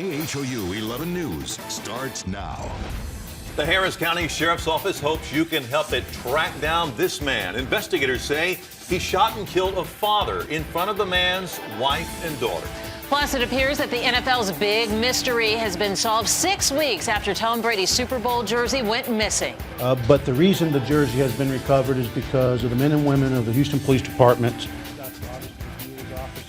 KHOU 11 News starts now. The Harris County Sheriff's Office hopes you can help it track down this man. Investigators say he shot and killed a father in front of the man's wife and daughter. Plus, it appears that the NFL's big mystery has been solved 6 weeks after Tom Brady's Super Bowl jersey went missing. But the reason the jersey has been recovered is because of the men and women of the Houston Police Department.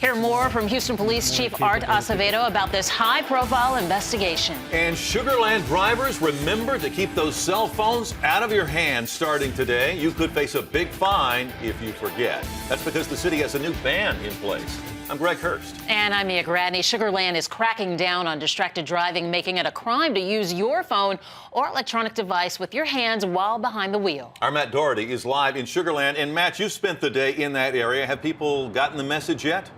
Hear more from Houston Police Chief Art Acevedo about this high-profile investigation. And Sugar Land drivers, remember to keep those cell phones out of your hands starting today. You could face a big fine if you forget. That's because the city has a new ban in place. I'm Greg Hurst. And I'm Mia Gradney. Sugar Land is cracking down on distracted driving, making it a crime to use your phone or electronic device with your hands while behind the wheel. Our Matt Doherty is live in Sugar Land. And Matt, you spent the day in that area. Have people gotten the message yet?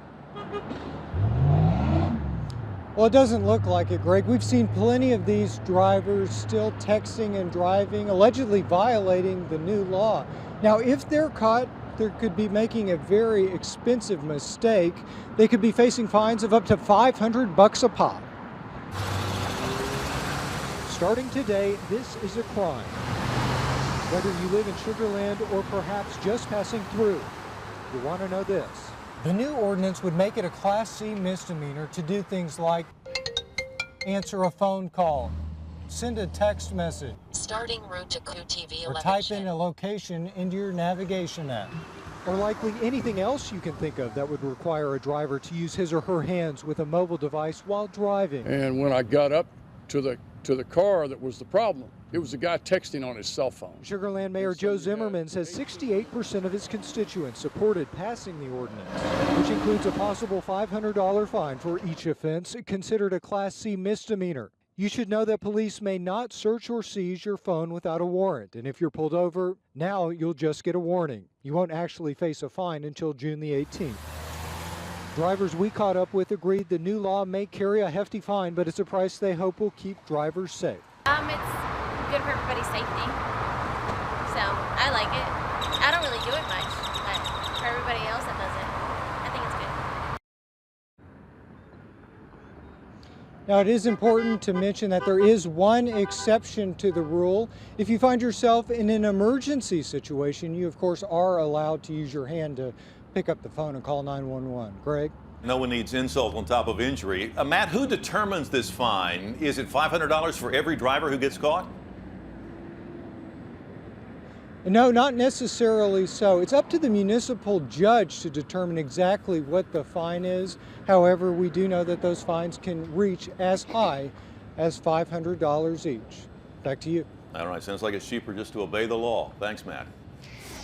Well, it doesn't look like it, Greg. We've seen plenty of these drivers still texting and driving, allegedly violating the new law. Now, if they're caught, they could be making a very expensive mistake. They could be facing fines of up to $500 a pop. Starting today, this is a crime. Whether you live in Sugar Land or perhaps just passing through, you want to know this. The new ordinance would make it a Class C misdemeanor to do things like answer a phone call, send a text message, starting route to KHOU TV or type in a location into your navigation app, or likely anything else you can think of that would require a driver to use his or her hands with a mobile device while driving. And when I got up to the car that was the problem, it was a guy texting on his cell phone. Sugar Land Mayor Joe Zimmerman says 68% of his constituents supported passing the ordinance, which includes a possible $500 fine for each offense considered a Class C misdemeanor. You should know that police may not search or seize your phone without a warrant, and if you're pulled over, now you'll just get a warning. You won't actually face a fine until June the 18th. Drivers we caught up with agreed the new law may carry a hefty fine, but it's a price they hope will keep drivers safe. It's good for everybody's safety, so I like it. I don't really do it much, but for everybody else that does it, I think it's good. Now, it is important to mention that there is one exception to the rule. If you find yourself in an emergency situation, you of course are allowed to use your hand to pick up the phone and call 911. Greg? No one needs insult on top of injury. Matt, who determines this fine? Is it $500 for every driver who gets caught? No, not necessarily so. It's up to the municipal judge to determine exactly what the fine is. However, we do know that those fines can reach as high as $500 each. Back to you. All right, sounds like it's cheaper just to obey the law. Thanks, Matt.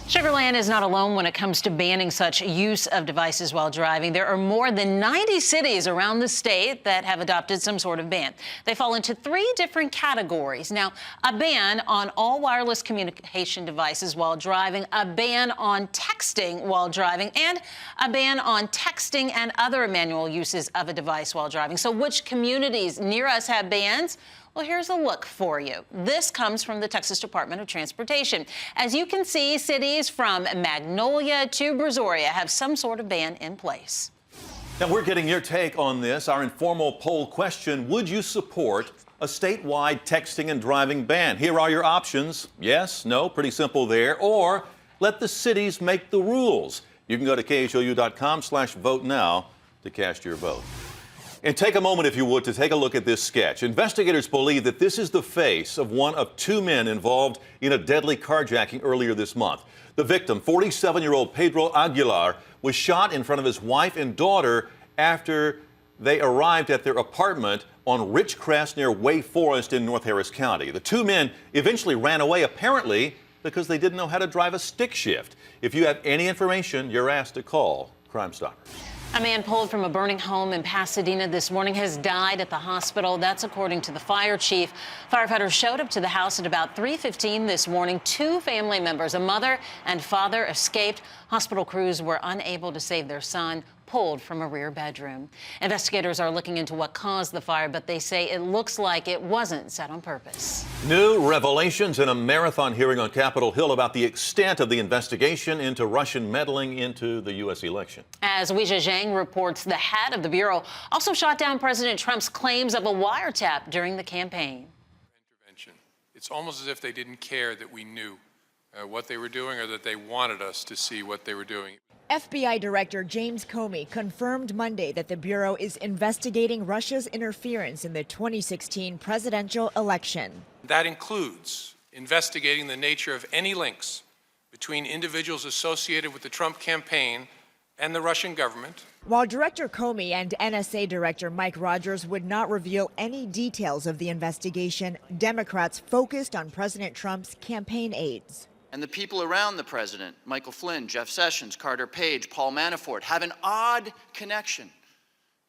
Sugar Land is not alone when it comes to banning such use of devices while driving. There are more than 90 cities around the state that have adopted some sort of ban. They fall into 3 different categories. Now, a ban on all wireless communication devices while driving, a ban on texting while driving, and a ban on texting and other manual uses of a device while driving. So which communities near us have bans? Well, here's a look for you. This comes from the Texas Department of Transportation. As you can see, cities from Magnolia to Brazoria have some sort of ban in place. Now, we're getting your take on this. Our informal poll question, would you support a statewide texting and driving ban? Here are your options. Yes, no, pretty simple there. Or let the cities make the rules. You can go to khou.com/vote now to cast your vote. And take a moment, if you would, to take a look at this sketch. Investigators believe that this is the face of one of 2 men involved in a deadly carjacking earlier this month. The victim, 47-year-old Pedro Aguilar, was shot in front of his wife and daughter after they arrived at their apartment on Ridgecrest near Way Forest in North Harris County. The 2 men eventually ran away, apparently because they didn't know how to drive a stick shift. If you have any information, you're asked to call Crime Stoppers. A man pulled from a burning home in Pasadena this morning has died at the hospital. That's according to the fire chief. Firefighters showed up to the house at about 3:15 this morning. 2 family members, a mother and father, escaped. Hospital crews were unable to save their son. pulled from a rear bedroom. Investigators are looking into what caused the fire, but they say it looks like it wasn't set on purpose. New revelations in a marathon hearing on Capitol Hill about the extent of the investigation into Russian meddling into the U.S. election. As Weijia Zhang reports, the head of the Bureau also shot down President Trump's claims of a wiretap during the campaign. It's almost as if they didn't care that we knew what they were doing, or that they wanted us to see what they were doing. FBI Director James Comey confirmed Monday that the Bureau is investigating Russia's interference in the 2016 presidential election. That includes investigating the nature of any links between individuals associated with the Trump campaign and the Russian government. While Director Comey and NSA Director Mike Rogers would not reveal any details of the investigation, Democrats focused on President Trump's campaign aides. And the people around the president, Michael Flynn, Jeff Sessions, Carter Page, Paul Manafort, have an odd connection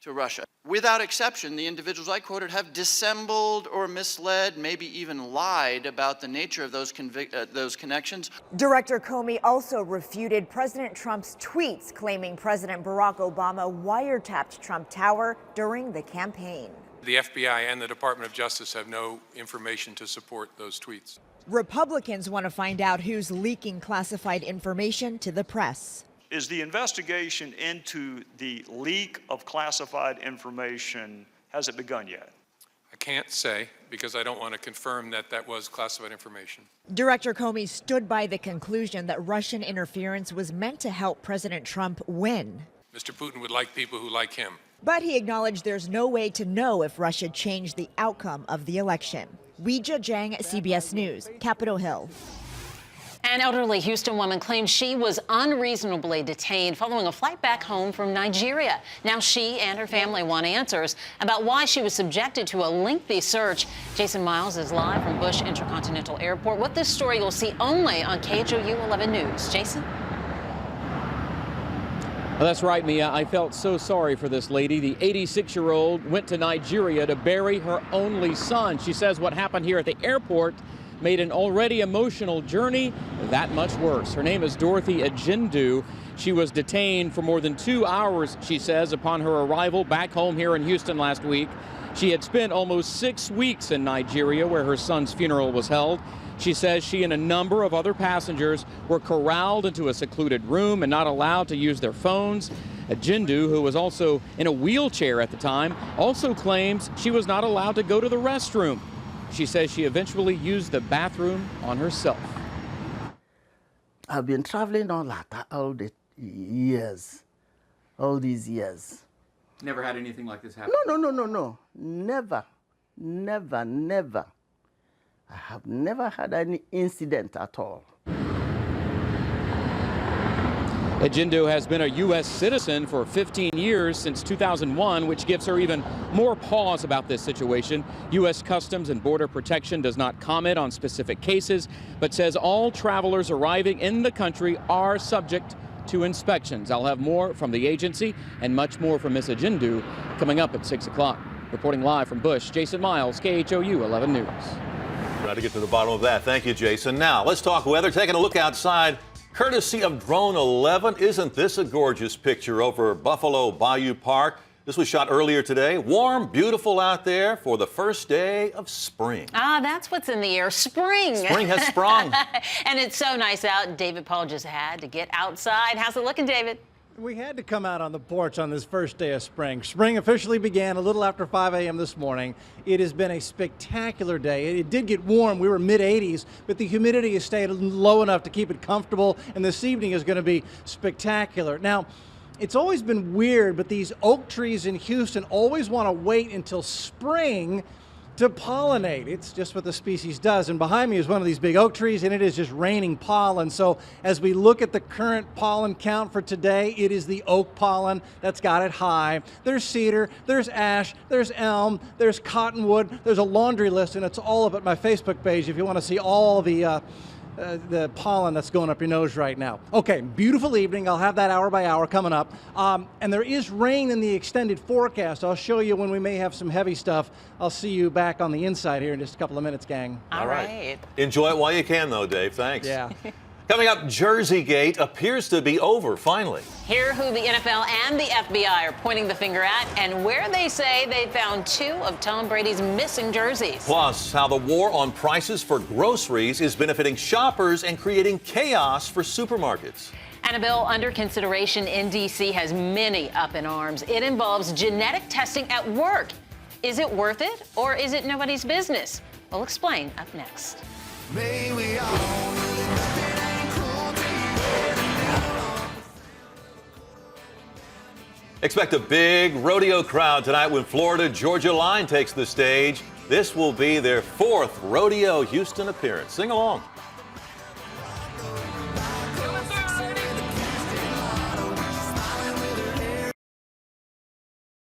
to Russia. Without exception, the individuals I quoted have dissembled or misled, maybe even lied about the nature of those connections. Director Comey also refuted President Trump's tweets claiming President Barack Obama wiretapped Trump Tower during the campaign. The FBI and the Department of Justice have no information to support those tweets. Republicans want to find out who's leaking classified information to the press. Is the investigation into the leak of classified information, has it begun yet? I can't say, because I don't want to confirm that that was classified information. Director Comey stood by the conclusion that Russian interference was meant to help President Trump win. Mr. Putin would like people who like him. But he acknowledged there's no way to know if Russia changed the outcome of the election. Weijia Zhang, CBS News, Capitol Hill. An elderly Houston woman claims she was unreasonably detained following a flight back home from Nigeria. Now she and her family want answers about why she was subjected to a lengthy search. Jason Miles is live from Bush Intercontinental Airport. With this story you'll see only on KHOU 11 News. Jason? Well, that's right, Mia. I felt so sorry for this lady. The 86-year-old went to Nigeria to bury her only son. She says what happened here at the airport made an already emotional journey that much worse. Her name is Dorothy Ajindu. She was detained for more than 2 hours, she says, upon her arrival back home here in Houston last week. She had spent almost 6 weeks in Nigeria, where her son's funeral was held. She says she and a number of other passengers were corralled into a secluded room and not allowed to use their phones. Ajindu, who was also in a wheelchair at the time, also claims she was not allowed to go to the restroom. She says she eventually used the bathroom on herself. I've been traveling all these years. Never had anything like this happen? No. Never. I have never had any incident at all. Ajindu has been a U.S. citizen for 15 years, since 2001, which gives her even more pause about this situation. U.S. Customs and Border Protection does not comment on specific cases, but says all travelers arriving in the country are subject to inspections. I'll have more from the agency and much more from Ms. Ajindu coming up at 6 o'clock. Reporting live from Bush, Jason Miles, KHOU 11 News. Try to get to the bottom of that. Thank you, Jason. Now, let's talk weather. Taking a look outside, courtesy of Drone 11. Isn't this a gorgeous picture over Buffalo Bayou Park? This was shot earlier today. Warm, beautiful out there for the first day of spring. Ah, that's what's in the air. Spring. Spring has sprung. And it's so nice out. David Paul just had to get outside. How's it looking, David? We had to come out on the porch on this first day of spring. Spring officially began a little after 5 a.m. this morning. It has been a spectacular day. It did get warm. We were mid-80s, but the humidity has stayed low enough to keep it comfortable, and this evening is going to be spectacular. Now, it's always been weird, but these oak trees in Houston always want to wait until spring to pollinate. It's just what the species does. And behind me is one of these big oak trees, and it is just raining pollen. So as we look at the current pollen count for today, it is the oak pollen that's got it high. There's cedar, there's ash, there's elm, there's cottonwood. There's a laundry list, and it's all up at my Facebook page if you want to see all the pollen that's going up your nose right now. Okay, beautiful evening. I'll have that hour by hour coming up. And there is rain in the extended forecast. I'll show you when we may have some heavy stuff. I'll see you back on the inside here in just a couple of minutes, gang. All right. Enjoy it while you can, though, Dave. Thanks. Yeah. Coming up, Jerseygate appears to be over finally. Hear who the NFL and the FBI are pointing the finger at and where they say they found 2 of Tom Brady's missing jerseys. Plus, how the war on prices for groceries is benefiting shoppers and creating chaos for supermarkets. And a bill under consideration in D.C. has many up in arms. It involves genetic testing at work. Is it worth it or is it nobody's business? We'll explain up next. May we all Expect a big rodeo crowd tonight when Florida Georgia Line takes the stage. This will be their 4th Rodeo Houston appearance. Sing along.